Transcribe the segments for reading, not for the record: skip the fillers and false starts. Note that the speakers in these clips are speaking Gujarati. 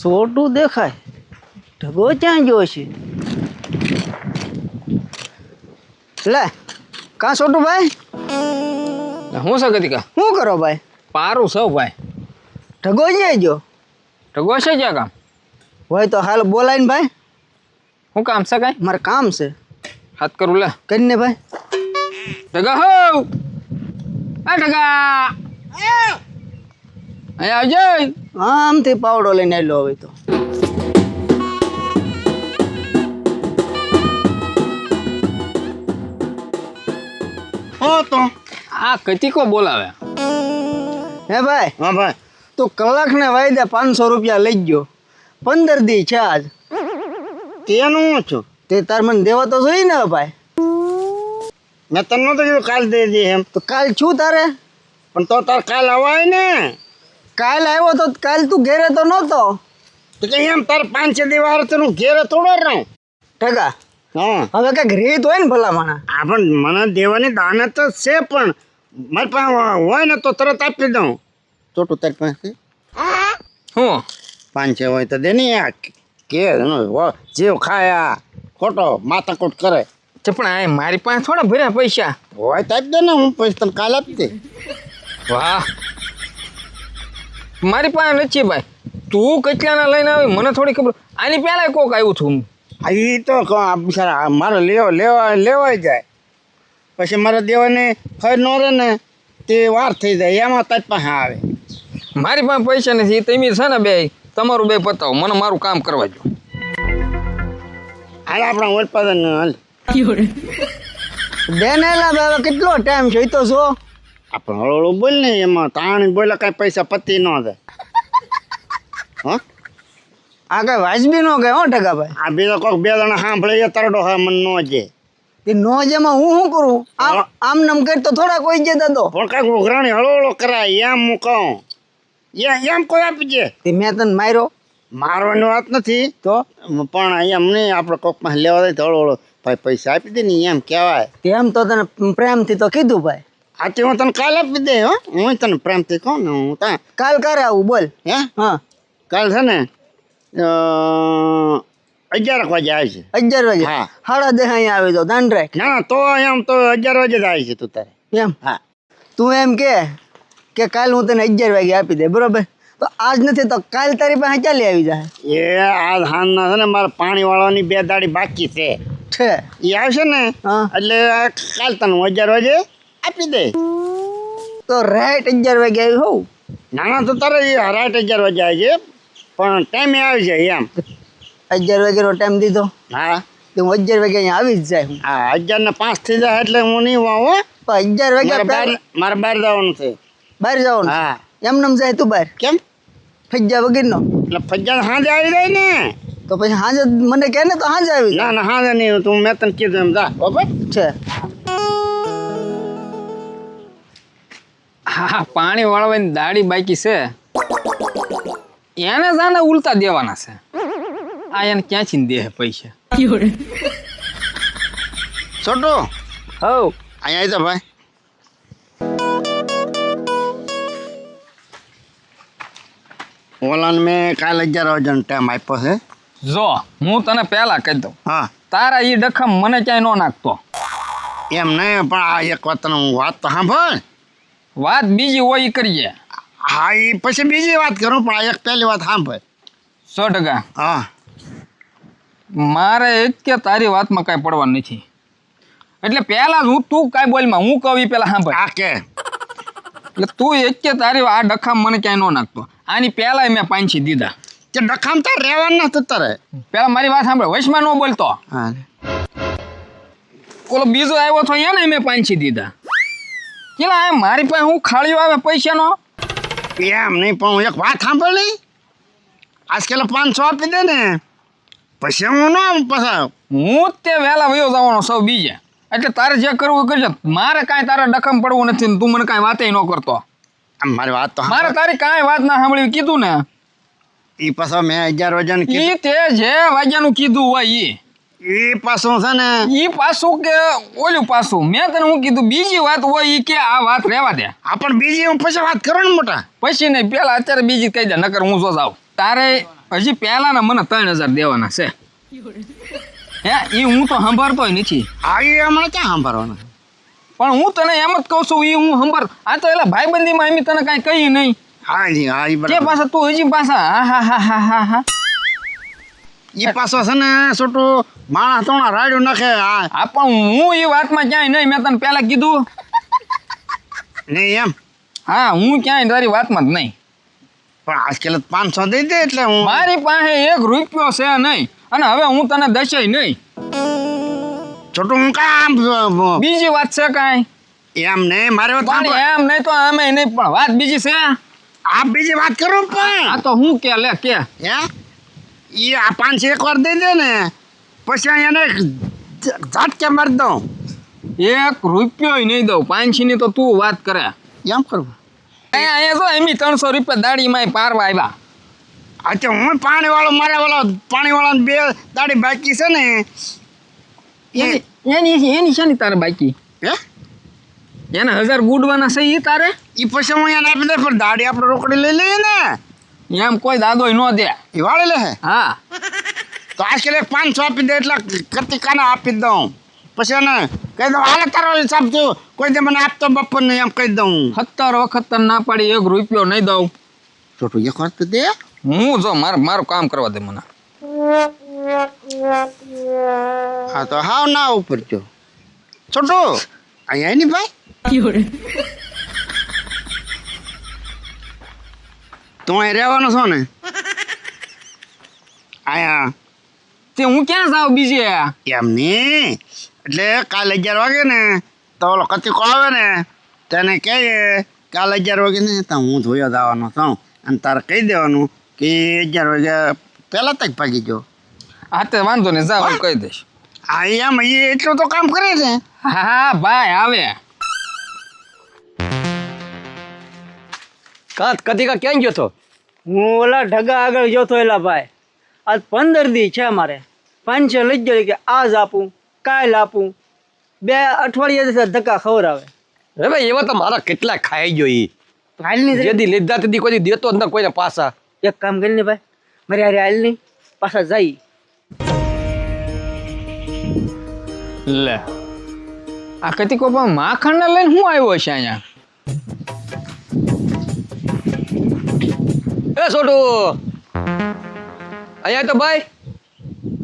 છોટું દેખાય ઢગો ક્યાં ગયો છે લે કાં છોટું ભાઈ હું છે ગતિકા શું કરો ભાઈ પારું સૌ ભાઈ ઢગો ક્યાં ગયો ઢગો છે ક્યાં કામ હોય તો હાલ બોલાય ને ભાઈ શું કામ છે કાંઈ મારે કામ છે હાથ કરું લે કરીને ભાઈ ઢગા હો આ ઢગા અહીંયા આવજે આમથી પાવડો લઈને આવેલો હવે તો તો આ કતિકો બોલાવે હે ભાઈ હા ભાઈ તું કલાકને વાયદે 500 રૂપિયા લઈ ગયો 15 દી છે આજ તેનું હું છું તે તાર મને દેવા તો જોઈએ ને ભાઈ મેં તને નહોતું કીધું કાલ દે દે એમ તો કાલ છું તારે પણ તો તાર કાલ અવાય ને કાલ આવ્યો તો કાલ તું ઘેરે તો નહોતો તો કે એમ તાર 5-6 દી વાર તો હું ઘેરે થોડો રહું ટકા હા હવે કઈક રીત હોય ને ભલા માણા આ પણ મને દેવાની દાનત તો છે પણ મારી પાસે હોય ને તો તરત આપી દઉં ચોટું તારી પાસે હું 5-6 હોય તો દે ને આ કે જીવ ખાય આ ખોટો માથાકૂટ કરે છે પણ આ મારી પાસે થોડા ભર્યા પૈસા હોય તો આપી દે ને હું પૈસા તને કાલ આપી દે વાહ મારી પાસે નથી ભાઈ તું કેટલાના લઈને આવી મને થોડી ખબર આની પહેલાં કોક આવ્યું છું આ એ તો બિચારા મારે લેવાય જાય પછી મારે દેવાની ખરી ન રહે ને તે વાર થઈ જાય એમાં તારી પાસે આવે મારી પાસે પૈસા નથી તમે છે ને બે તમારું બે પતાવો મને મારું કામ કરવા દો હાલ આપણા ઉત્પાદન હાલ દેનેલા હવે કેટલો ટાઈમ છે એ તો જો આપણે હળવળું બોલ ને એમાં તાણી બોલે કાંઈ પૈસા પતી ન જાય હા આ કઈ વાજબી નો કઈ હો ટકા ભાઈ આ બીજો કોઈક 2 જણા સાંભળે એ તરડો હા મને ન જે તે નો જેમાં હું શું કરું આમ નમ કરી તો થોડા કોઈ જે દાદો પણ કાંઈક ઉઘરાણી હળવળો કરાય એમ હું કહું એમ કોઈ આપી દે તે મેં તને માર્યો મારવાની વાત નથી તો પણ એમ નહીં આપણે કોઈક પાસે લેવા જાય તો હળવળો ભાઈ પૈસા આપી દે ને એમ કહેવાય તેમ તો તને પ્રેમથી તો કીધું ભાઈ આથી હું તને કાલ આપી દે હો હું તને પ્રેમથી કહું ને હું ત્યાં કાલ કરે આવું બોલ હે હા કાલ છે ને 11 વાગે આવે છે 11 વાગે હા. 10:30 અહીંયા આવી જાવ ધ્યાન રાખ ના ના તો એમ તો 11 વાગે જ આવે છે તું તારે એમ હા તું એમ કે કાલ હું તને 11 વાગે આપી દે બરોબર તો આજ નથી તો કાલ તારી પાસે ચાલી આવી જાય એ આ હાલના છે ને મારે પાણી વાળવાની 2 દાડી બાકી છે છે એ આવશે ને હા એટલે કાલ તને 11 વાગે આપી દે તો રાઈટ 11 વાગે આવી હોઉં ના ના તો તારે રાત 11 વાગે આવે છે પણ ટાઈમે આવી જાય એમ 11 વાગ્યાનો ટાઈમ દીધો હા તો હું 11 વાગે અહીંયા આવી જ જાય હું હા 11 ને 5 થઈ જાય એટલે હું નહીં વાવો પણ 11 વાગ્યા મારે બહાર જવાનું છે બહાર જવાનું હા એમ નમ જાય તું બહાર કેમ ફજ્જા વગરનો એટલે ફજ્જા સાંજે આવી જાય ને તો પછી હાજે મને કહે ને તો હાજે આવી જાય ના ના સાંજે નહીં તું મેં તને કીધું એમ જા બરાબર છે હા પાણી વાળવાની દાડી બાકી છે એને જાને ઉલટા દેવાના છે આ એને ક્યાંથી દે પૈસા છોટો હવ અહીંયા આવી જા ભાઈ ઓલાને મેં કાલ 11 વાગ્યાનો ટાઈમ આપ્યો છે જો હું તને પહેલા કહી દઉં હા તારા એ ડખમ મને ક્યાંય ન નાખતો એમ નહીં પણ આ એક વાત તને હું વાત તો સાંભળ વાત બીજી હોય ઈ કરીએ હા એ પછી બીજી વાત કરું પણ આ એક પહેલી વાત સાંભળ 100% હા મારે એક કે તારી વાતમાં કાંઈ પડવાનું નથી એટલે પહેલા હું તું કાંઈ બોલમાં હું કહું એ પહેલાં સાંભળ આ કે એટલે તું એક કે તારી આ ડખામ મને ક્યાંય ન નાખતો આની પહેલાંય મેં 5 દીધા કે ડખામ તાર રહેવાનું નથી તારે પહેલાં મારી વાત સાંભળ વૈશમાં ન બોલતો હા ઓલો બીજો આવ્યો તો એને મેં 5 દીધા કેલા એમ મારી પાસે હું ખાળ્યો આવે પૈસાનો એમ નહીં પણ હું એક વાત સાંભળ નહીં આજકાલ 500 આપી દે ને પછી હું ન પછી હું જ તે વહેલા વયો જવાનો સૌ બીજે એટલે તારે જે કરવું એ કરજે મારે કાંઈ તારે ડખમ પડવું નથી ને તું મને કાંઈ વાતે ન કરતો આમ મારી વાત તો મારે તારી કાંઈ વાત ના સાંભળવી કીધું ને એ પાછો મેં 11 વાગ્યાનું કીધું ઈ તે જે વાગ્યાનું કીધું હોય ઈ એ પાછું છે ને ઈ પાછું કે ઓલું પાછું મેં તને હું કીધું બીજી વાત હોય ઈ કે આ વાત રહેવા દે આ પણ બીજી હું પછી વાત કરો ને મોટા પછી નહીં પેલા અત્યારે બીજી કહી દે નકર હું જો જાઉં તારે હજી પહેલાના મને 3000 દેવાના છે. હે એ હું તો સંભાળતોય નથી. આ એ હમણાં ક્યાં સાંભળવાના? પણ હું તને એમ જ કહું છું, એ હું સંભાળ. આ તો એલા ભાઈબંધીમાં એમ તને કાંઈ કહી નહીં. હા જી હા એ કે બરાબર. પાછા તું હજી પાછા હા. એ પાછો છે ને છોટું માણસ તોણા રાડ્યું નાખે. હા પણ હું એ વાતમાં ક્યાંય નહીં. મેં તને પહેલા કીધું. નહીં એમ હા હું ક્યાંય તારી વાતમાં જ નહીં. પણ આજકાલ 500 દઈ દે એટલે હું મારી પાસે 1 રૂપિયો છે નહીં, અને હવે હું તને દશે નહીં. છોટું હું કામ બીજી વાત છે કાંઈ? એમ નહીં મારે વાત પણ સાંભળ. એમ નહીં તો આમે નહીં, પણ વાત બીજી છે. આ બીજી વાત કરું પણ આ તો હું કે લે કે હે એ આ 500 એક વાર દઈ દે ને પછી એને ઝાટકે મારી દઉં. 1 રૂપિયો નહીં દઉં. 500 ની તો તું વાત કરે. એમ કરવું. અહીંયા જો એમી 300 રૂપિયા દાડીમાં પારવા આવ્યા. અચ્છા હું પાણીવાળો મારે વાળો પાણીવાળાને 2 દાડી બાકી છે ને એની છે ને તારે બાકી? હે એને 1000 ગુડવાના છે એ તારે? એ પછી હું એને આપી દે પણ દાડી આપણે રોકડી લઈ લઈએ ને એમ કોઈ દાદોય ન દે. એ વાળી લે. હા તો આજકાલ 500 આપી દે એટલે કતિકાને આપી દઉં. પછી એને કહી દઉં હાલે તારો હિસાબ તું કોઈ દે મને આપતો બપોરને એમ કહી દઉં. 17 વખત તને ના પાડી 1 રૂપિયો નહીં દઉં. છોટું એક વાર તો દે. હું જો મારું કામ કરવા દે મને. હા તો હાવ ના ઉપર જો છોટું અહીંયા ની ભાઈ તું અહીં રહેવાનો છો ને અહીંયા? તે હું ક્યાં જાઉં બીજે? એમ નહીં એટલે કાલે 11 વાગે ને તો ઓલો કતિકો આવે ને તેને કહીએ કાલે 11 વાગે ને તો હું ધોયો જવાનો છું અને તારે કહી દેવાનું કે 11 વાગે પહેલાં તક ભાગી જો. હા તે વાંધો ને જા, હું કહી દઈશ. હા એમ એ એટલું તો કામ કરે છે. હા ભાઈ આવે. કતિકા ક્યાં ગયો તો? હું ઓલા ઢગા આગળ જોતો એલા ભાઈ. આજ 15 દી છે મારે. 500 લઈ ગયો કે આજ આપું કાલ આપું. 2 અઠવાડિયે ધક્કા ખવડાવે. અરે ભાઈ એવા તો મારા કેટલા ખાઈ ગયો ઈ. હાલની જેથી લીધા તેથી કોઈ દેતો જ ન કોઈને પાછા. એક કામ કરીને ભાઈ મારે હારે હાલની પાછા જઈ. લે આ કતિકો પણ માખણ ને લઈને હું આવ્યો છે અહીંયા? એ છોટું અહીંયા તો ભાઈ.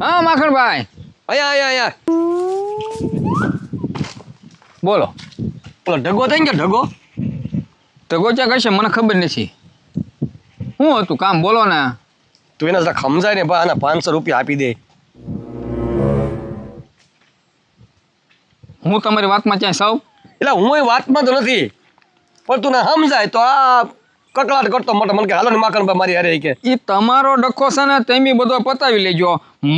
હા માખણભાઈ અહીંયા બોલો. પેલો ઢગો થઈ ગયો ઢગો. તો ગોચા કશે મને ખબર નથી. શું હતું કામ? બોલો ને. તું એના જરા સમજાય ને ભાઈ, આના 500 રૂપિયા આપી દે. હું તમારી વાતમાં ક્યાંય સૌ? એટલે હું એ વાતમાં તો નથી પણ તું ના સમજાય તો આ કકળાટ કરતો મોટો મને કે હાલો ને માખણ ભાઈ મારી હારે કે. એ તમારો ડખો છે ને તમે બધો પતાવી લેજો.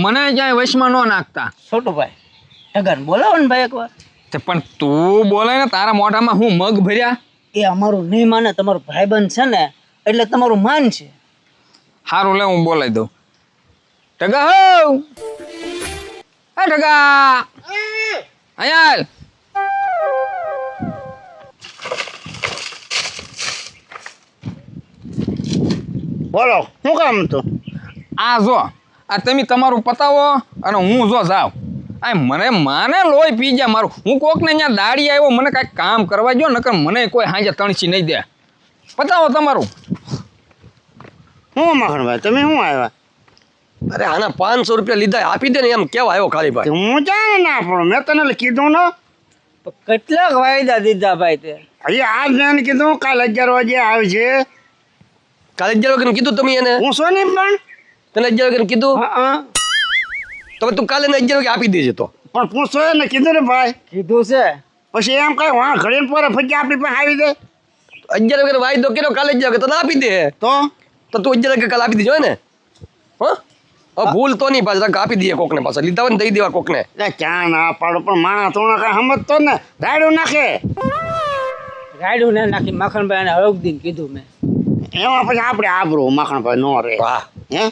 મને ક્યાંય વશમાં ન નાખતા. છોટું ભાઈ ઢગાને બોલાવો ને ભાઈ એકવાર. તે પણ તું બોલે ને, તારા મોઢામાં હું મગ ભર્યા? એ અમારું નહીં માને. તમારો ભાઈબંધ છે ને એટલે તમારું માન છે. સારું લે હું બોલાવી દઉં. ટગા હો એ ટગા અહીંયા બોલો શું કામ હતું? આ જો આ તમે તમારું પતાવો અને હું જો જાઉં. આ માને લોહી પી જાય મારું. હું કોકને ત્યાં દાડી આવ્યો, મને કાંઈક કામ કરવા જો, નકર મને કોઈ હાંજે તણસી નહીં દે. પતાવો તમારું. શું માખણભાઈ તમે શું આવ્યા? અરે આના 500 રૂપિયા લીધા આપી દે ને એમ કેવા આવ્યો ખાલી ભાઈ. હું જાણે ના પણ મેં તને કીધું ને તો કેટલાક વાયદા દીધા ભાઈ તે. હજી આજ મેં કીધું કાલ 11 વાગે આવશે. કાલે 11 વાગે કીધું તમે એને? હું શું નહીં પણ તને 11 વાગે કીધું? હા તો તું કાલે 11 વાગે આપી દેજે તો. પણ પૂછો એને કીધું ને ભાઈ. કીધું છે. પછી એમ કઈ વાં ઘડીને પોરે ફરી આપણી પાસે આવી દે 11 વાગે વાયદો કર્યો, કાલે 11 વાગે તને આપી દે. તો તું 11 વાગે કાલે આપી દેજો ને. હા ભૂલ તો નહીં પાછા આપી દઈએ કોકને પાછા લીધા હોય ને દઈ દેવા કોકને. એટલે ક્યાં ના પાડો પણ માણસ થોડા કાંઈ સમજતો ને રાડ્યું નાખે. રાયડું ને નાખી માખણભાઈ ને હળગ દીને કીધું મેં. એમાં પછી આપણે આબરું માખણભાઈ નો રે. વાહ હે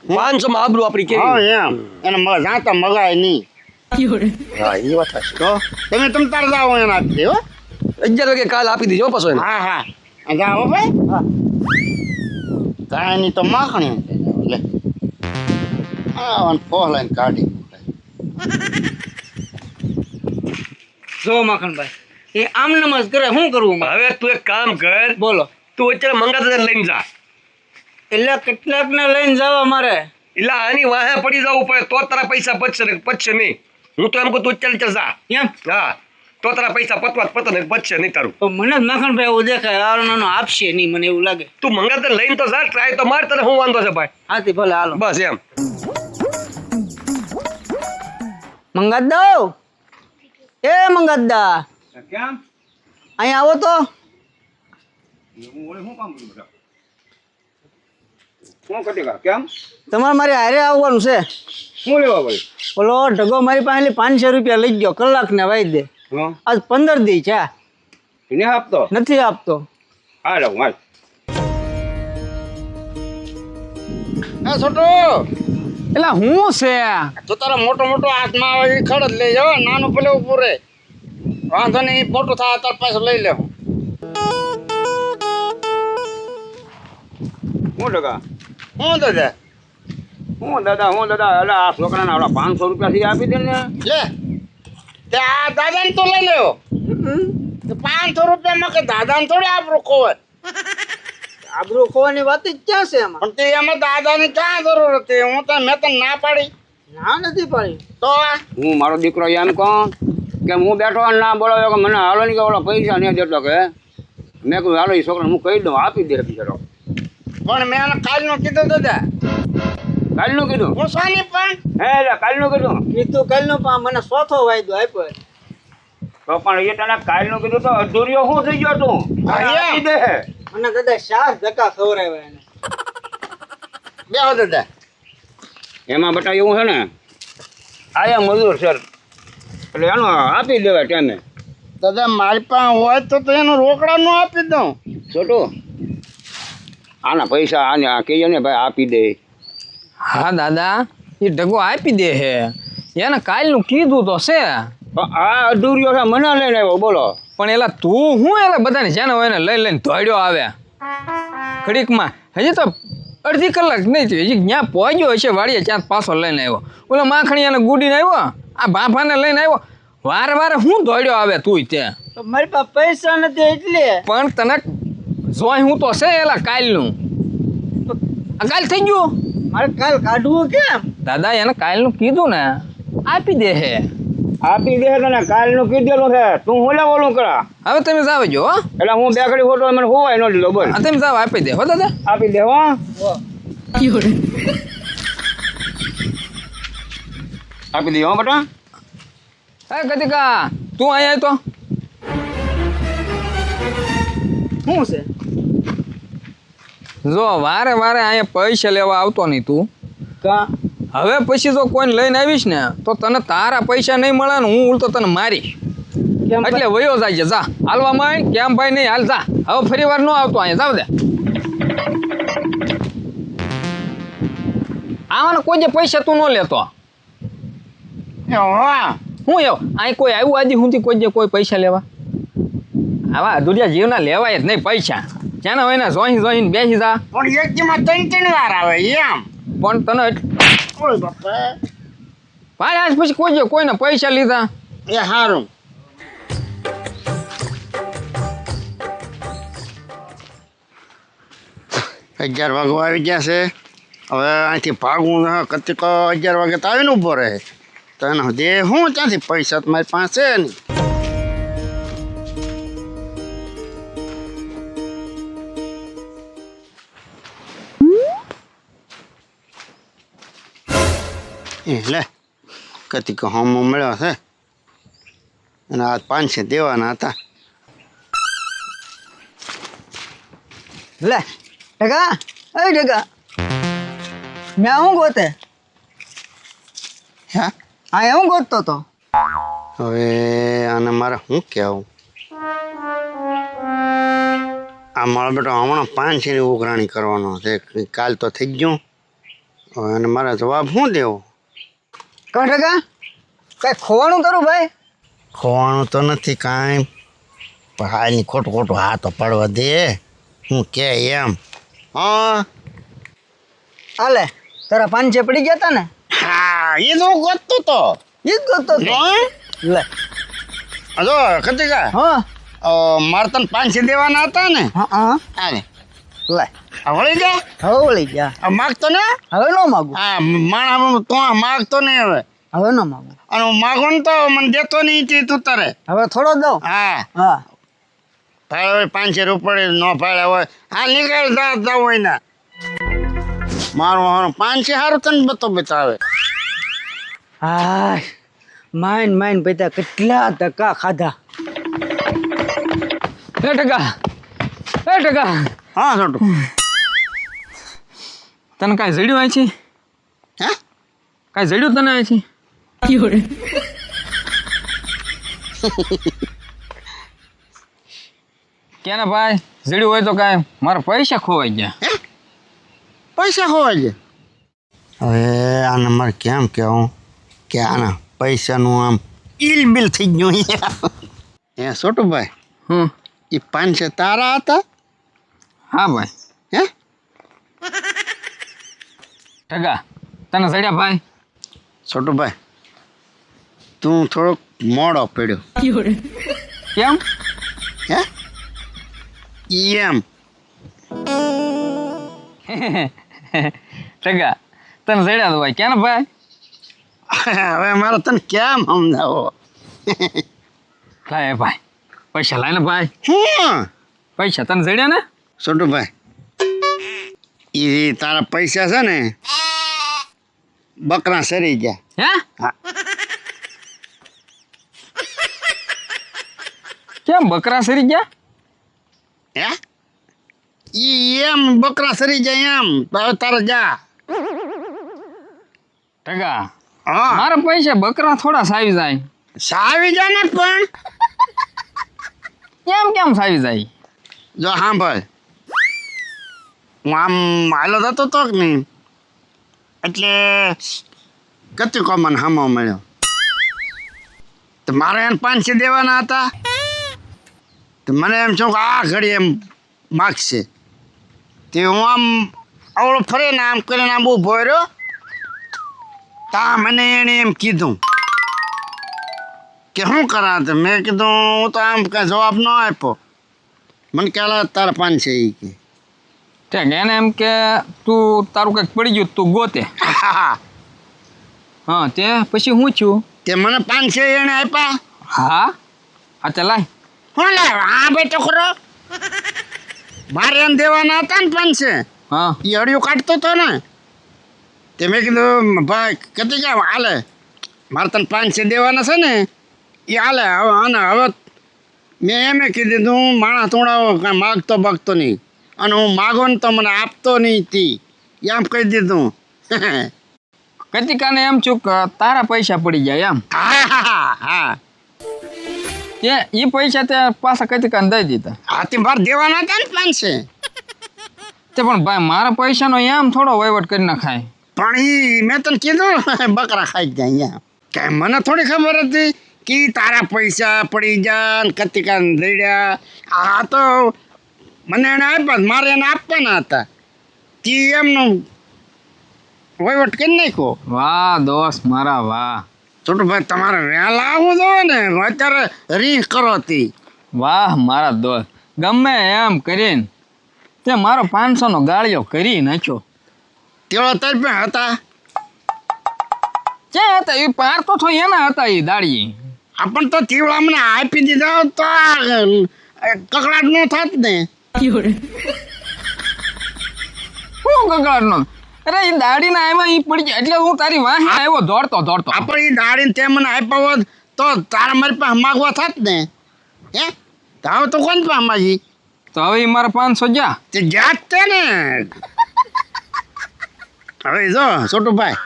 500 માં આબરૂ આપણી હા કેવી. એમ એને જાતા મગાય નહીં. હા એ વાત હશે. તો તમે તાર જાઓ એને આપી દે હો. 11 વાગે કાલે આપી દેજો પાછો એને. હા હા જાઓ ભાઈ. હા કાંઈ નહીં તો માખણ લે હા ફોહ લઈને કાઢી જો માખણભાઈ એ આમ નમસ કરે શું કરવું મારે? હવે તું એક કામ કર, બોલો. તું અત્યારે મંગાતા લઈને જા. એટલે કેટલાક ને લઈને જવા મારે? એટલે આની વાહે પડી જવું પડે તો તારા પૈસા પચશે નહીં. હું તો એમ કહું તું ચાલ જા. એમ હા, તો તારા પૈસા પતે ને પચશે નહીં તારું. તો મને જ માખણભાઈ એવું દેખાય આનો નાનો આપશે નહીં, મને એવું લાગે. તું મંગાતા લઈને તો જા, ટ્રાય તો માર, તને હું વાંધો છે ભાઈ. હાથી ભલે હાલો. બસ એમ. મંગાત દો. એ મંગાતદા, કેમ અહીંયા આવો તો. શું કટી કેમ તમારે મારી હારે આવવાનું છે. શું લેવા ભાઈ? ઓલો ઢગો મારી પાસે 500 રૂપિયા લઈ ગયો, કલાકને વાઈ દે. આજ 15 દી છે, એને આપતો નથી આપતો. હાલ હાલ હા છોટો એટલે હું છે તો તારા મોટો મોટો હાથમાં આવે એ ખડ જ લઈ જાવ, નાનું પેલે ઉભું રહે. વાંધો નહીં, મોટું થાય તાર પાસે લઈ લે. શું ટકા હું દાદા હું દાદા એટલે આ છોકરાને આવડા 500 રૂપિયા થી આપી દે ને. લે તે આ દાદાને તો લઈ લેવો. 500 રૂપિયામાં કે દાદાને થોડી આબરૂ ખોવાય. આબરૂ ખોવાની વાત જ ક્યાં છે એમાં? પણ તે એમાં દાદાની ક્યાં જરૂર હતી? હું તો મેં તો ના પાડી. ના નથી પાડી. તો હું મારો દીકરો એમ કહું કે હું બેઠો અને ના બોલાવ્યો કે મને હાલો નહીં કે ઓલા પૈસા નહીં દેતો કે મેં કહ્યું હાલો એ છોકરાને હું કહી દઉં આપી દે બિચારો. પણ મેં એને કાલનું કીધું દાદા. કાલનું કીધું હું સોની પણ હે એટલે કાલનું કીધું કીધું કાલનું પણ મને ચોથો વાયદો આપ્યો. તો પણ એ તને કાલનું કીધું તો અધૂરિયો શું થઈ ગયો તું? હા, એમ. આપી દે. મને દાદા 4 ધક્કા ખવડાવ્યા એને. બેહો દાદા. એમાં બટા એવું છે ને આયા મજૂર સર એટલે એનો આપી દેવાય ટાઈમે. દાદા મારી પાસે હોય તો એનું રોકડા નું આપી દઉં. છોટું આના પૈસા આને આ કહીએ ને ભાઈ આપી દે. હા દાદા એ ઢગો આપી દે હે, એને કાલનું કીધું તો છે, પણ આ અધૂરિયો છે મને લઈને આવ્યો બોલો. પણ એલા તું હું એલા બધાને જેને હોય એને લઈને દોડ્યો આવે ઘડીકમાં. હજી તો અડધી કલાક નહીં થયું, હજી ત્યાં પહોંચ્યો હશે વાડીએ ત્યાં પાછો લઈને આવ્યો. ઓલા માખણીયાને ગુડીને આવ્યો, આ ભાભાને લઈને આવ્યો. વારે વારે હું દોડ્યો આવે તું ત્યાં. તો મારી પાસે પૈસા નથી એટલે. પણ તને જોઈ હું તો છે એલા કાલનું. આ કાલ થઈ ગયું મારે કાલ કાઢવું કેમ? દાદા એને કાલનું કીધું ને આપી દે હે. આપી દે તને કાલનું કીધેલું છે, તું હું લે બોલું કરા. હવે તમે જાવ જો હો. એટલે હું બે ઘડી ફોટો મને હોવાય ન લીધો બોલ. હા તમે જાવ આપી દે હો દાદા. આપી દે હો. આપી દે હો બટા. હે કતિકા તું અહીંયા તો શું છે? જો વારે વારે અહીંયા પૈસા લેવા આવતો નહીં તું. કા હવે પછી જો કોઈને લઈને આવીશ ને તો તને તારા પૈસા નહીં મળે ને હું ઉલટો તને મારીશ. કેમ એટલે વયો જાય છે જા હાલવા માંડ. કેમ ભાઈ નહીં હાલ જા, હવે ફરી વાર ન આવતો અહીંયા જાવ દે. આવાના કોઈ જે પૈસા તું ન લેતો. હું એવો અહીં કોઈ આવ્યું આદિ સુધી કોઈ પૈસા લેવા? આવા અધૂરિયા જીવના લેવાય જ નહીં પૈસા. જેના હોય ને જોઈને બેસી જા. પણ એક દીમાં 3 વાર આવે એમ. પણ તને ઓય બાપા. ભાઈ આજ પછી કોઈને પૈસા લીધા એ હારું. અગિયાર વાગવા આવી ગયા છે. હવે અહીંથી ભાગવું કતિકો 11 વાગે તો આવીને ઊભો રહે. તો એનો દે હું ત્યાંથી પૈસા તો મારી પાસે છે નહીં. લે કતિકો હમો મળ્યો છે અને આ 500 દેવાના હતા. લે ઢગા, એ ઢગા, મેં હું ગોતે? હે હા હું ગોતતો તો. હવે આને મારે શું કહેવું? આ મારો બેટો હમણાં 500 ની ઉઘરાણી કરવાનો છે. કાલ તો થઈ ગયું. હવે અને મારા જવાબ શું દેવો? કા ઢગા કઈ ખોવાનું કરું ભાઈ? ખોવાનું તો નથી કાંઈ, પણ હાલની ખોટું હા તો પડવા દે. હું કે એમ. હા હાલે તારા 500 પડી ગયા તા ને? હા એ તો હું ગોતતો તો ઈ જ ગોતતો હતો. લે જો કતિકા હા મારે તને 500 દેવાના હતા ને હા હા હાલે લે આ વળી જા હવે વળી ગયા. આ માગતો ને હવે ન માગું. હા માણા તો માગતો નહીં હવે હવે ન માગું. અને હું માગું ને તો મને દેતો નહીં તે તું તારે હવે થોડો દઉં. હા હા ભાડે હોય 500 રૂપિયા ન ભાડે હોય હા નીકળ જા હોય ને મારું 500 સારું તને બતાવે હા માઈન માઈન પૈતા કેટલા ધક્કા ખાધા. એ ટકા હા છોટું તને કાંઈ જડ્યું હોય છે? હે કાંઈ જડ્યું તને હોય છે? કે ને ભાઈ જડ્યું હોય તો કાંઈ મારા પૈસા ખોવાઈ ગયા. પૈસા ખોવાય છે હવે આને મારે કેમ કહેવું કે આના પૈસાનું આમ ઈલ બિલ થઈ ગયું હે છોટુભાઈ હમ એ 500 તારા હતા હા ભાઈ. હે ટકા તને જડ્યા ભાઈ? છોટુભાઈ તું થોડોક મોડો પડ્યો કેમ? હે એમ ટકા તને જડ્યા તો ભાઈ કે ને ભાઈ? હવે મારે તને કેમ સમજાવો લાય ભાઈ પૈસા લાય ને ભાઈ. હું પૈસા તને જડ્યા ને? છોટુભાઈ એ તારા પૈસા છે ને બકરા સરી ગયા હે? હા કેમ બકરા સરી ગયા? હે ઈ એમ બકરા સરી જાય એમ તો હવે તારે જા ટકા હા મારા પૈસા બકરા થોડા સાવી જાય. સાવી જા ને પણ કેમ સાવી જાય? જો હા ભાઈ હું આમ હાલો જતો તો કે નહીં એટલે કતિકો મને હામો મળ્યો તો મારે એને 500 દેવાના હતા તો મને એમ છું કે આ ઘડી એમ માગશે તે હું આમ આવડો ફરે ને આમ કરીને આમ ઊભો રહ્યો તા મને એણે એમ કીધું કે શું કરા તો મેં કીધું હું તો આમ કાંઈ જવાબ ન આપ્યો મને કહેલા તારા 500 એ કે ઠીક એને એમ કે તું તારું કંઈક પડી ગયું તું ગોતે. હા હા તે પછી હું છું? તે મને 500 એણે આપ્યા હા હા તે લાય. હું લાવ હા ભાઈ ટોકરો મારે એમ દેવાના હતા ને 500 હા એ અડિયું કાઢતો હતો ને તે મેં કીધું ભાઈ કદી કેમ હાલે મારે તને 500 દેવાના છે ને એ હાલે હવે અને હવે મેં એમ કીધું હું માણસ તોડાવો કાંઈ માગતો બાગતો નહીં અને હું માગો ને તો મને આપતો નહીં તી એમ કહી દીધું કતિકાને એમ છું કે તારા પૈસા પડી જાય એમ. હા હા હા તે એ પૈસા તે પાછા કતિકાને દઈ દીધા. હાથી મારે દેવાના હતા ને 500 તે પણ ભાઈ મારા પૈસાનો એમ થોડો વહીવટ કરી નાખાય. પણ ઈ મેં તને કીધું બકરા ખાઈ જાય અહીંયા કે મને થોડી ખબર હતી કે તારા પૈસા પડી જાય ને કતિકા દઈડ્યા આ તો મને એને આપ્યા મારે એને આપવાના હતા તે એમનો વહીવટ કરી નાખ્યો વાહ દોસ્ત મારા વાહ. છોટુભાઈ તમારે વહેલા આવવું જોઈએ ને અત્યારે રીહ કરો તી વાહ મારા દોસ્ત ગમે એમ કરીને તે મારો 500નો ગાળિયો કરી નાખ્યો. તેઓ તરફે હતા ક્યાં હતા એ પાર તો થયો એના હતા એ દાડી. આપણ તો તીવડા મને આપી દીધા હોત તો આ કકડાટ ન થાત ને શું કગાડનો? અરે એ દાડીના આવ્યા એ પડી ગયા એટલે હું તારી વાહે આવ્યો દોડતો. આપણે એ દાડીને તે મને આપ્યા હોત તો તારા મારી પાસે માગવા થાત ને હે તો હવે તો કોણ પાસે માગી તો હવે એ મારા 500 જા. તે જાત તે ને હવે જો છોટુભાઈ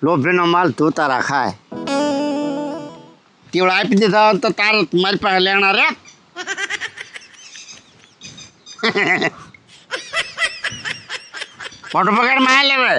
લોભીનો માલ તું તારા ખાય તેવડા આપી દીધા હોત તો તારે મારી પાસે લેણા રે ફોટો પકડ માં લેવે